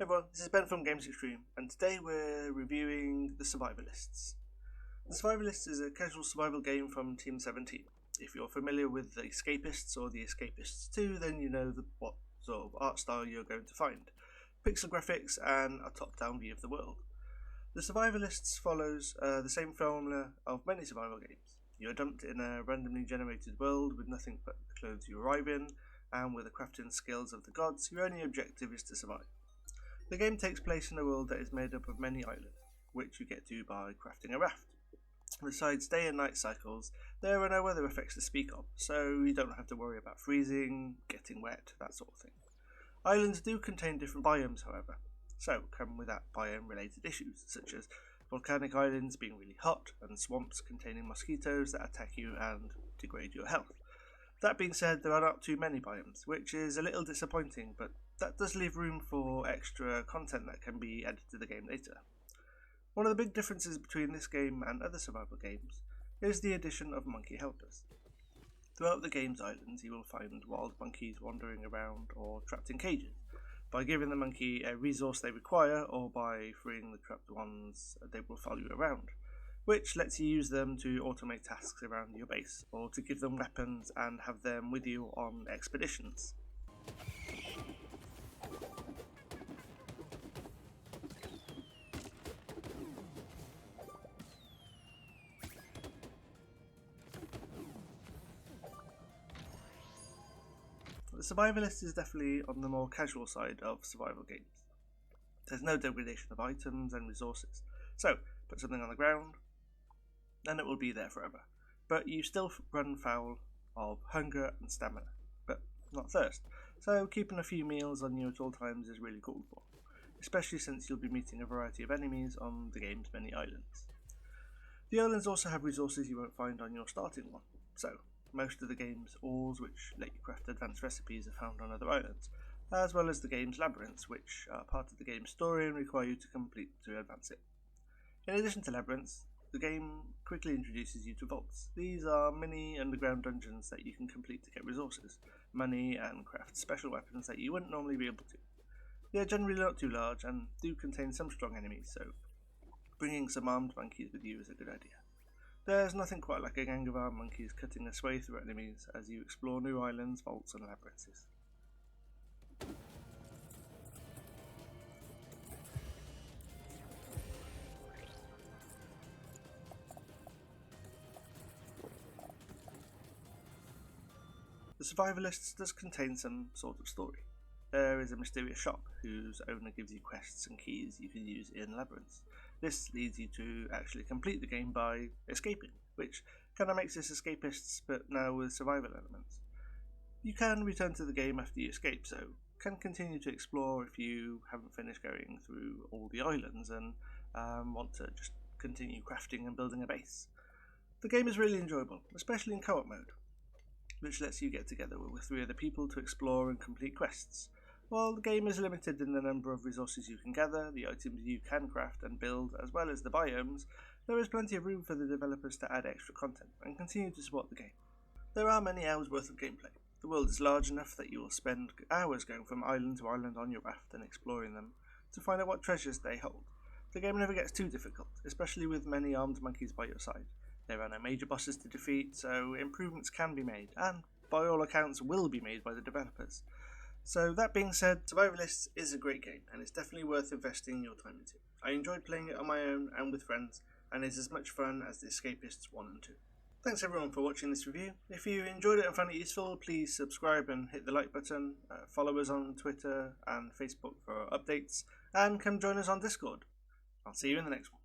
Everyone, this is Ben from Games Extreme, and today we're reviewing The Survivalists. The Survivalists is a casual survival game from Team 17. If you're familiar with the Escapists or the Escapists 2, then you know what sort of art style you're going to find. Pixel graphics and a top-down view of the world. The Survivalists follows the same formula of many survival games. You're dumped in a randomly generated world with nothing but the clothes you arrive in, and with the crafting skills of the gods, your only objective is to survive. The game takes place in a world that is made up of many islands, which you get to by crafting a raft. Besides day and night cycles, there are no weather effects to speak of, so you don't have to worry about freezing, getting wet, that sort of thing. Islands do contain different biomes, however, so come with that biome-related issues, such as volcanic islands being really hot, and swamps containing mosquitoes that attack you and degrade your health. That being said, there are not too many biomes, which is a little disappointing, but that does leave room for extra content that can be added to the game later. One of the big differences between this game and other survival games is the addition of monkey helpers. Throughout the game's islands, you will find wild monkeys wandering around or trapped in cages. By giving the monkey a resource they require, or by freeing the trapped ones, they will follow you around, which lets you use them to automate tasks around your base, or to give them weapons and have them with you on expeditions. The Survivalist is definitely on the more casual side of survival games. There's no degradation of items and resources, so put something on the ground and it will be there forever. But you still run foul of hunger and stamina, but not thirst, so keeping a few meals on you at all times is really called for, especially since you'll be meeting a variety of enemies on the game's many islands. The islands also have resources you won't find on your starting one, so most of the game's ores, which let you craft advanced recipes, are found on other islands, as well as the game's labyrinths, which are part of the game's story and require you to complete to advance it. In addition to labyrinths, the game quickly introduces you to vaults. These are mini underground dungeons that you can complete to get resources, money, and craft special weapons that you wouldn't normally be able to. They are generally not too large and do contain some strong enemies, so bringing some armed monkeys with you is a good idea. There's nothing quite like a gang of armed monkeys cutting their way through enemies as you explore new islands, vaults, and labyrinths. The Survivalists does contain some sort of story. There is a mysterious shop whose owner gives you quests and keys you can use in labyrinths. This leads you to actually complete the game by escaping, which kind of makes this Escapists but now with survival elements. You can return to the game after you escape, so can continue to explore if you haven't finished going through all the islands and want to just continue crafting and building a base. The game is really enjoyable, especially in co-op mode, which lets you get together with 3 other people to explore and complete quests. While the game is limited in the number of resources you can gather, the items you can craft and build, as well as the biomes, there is plenty of room for the developers to add extra content and continue to support the game. There are many hours worth of gameplay. The world is large enough that you will spend hours going from island to island on your raft and exploring them to find out what treasures they hold. The game never gets too difficult, especially with many armed monkeys by your side. There are no major bosses to defeat, so improvements can be made, and by all accounts will be made by the developers. So that being said, Survivalists is a great game, and it's definitely worth investing your time into. I enjoyed playing it on my own and with friends, and it's as much fun as the Escapists 1 and 2. Thanks everyone for watching this review. If you enjoyed it and found it useful, please subscribe and hit the like button, follow us on Twitter and Facebook for updates, and come join us on Discord. I'll see you in the next one.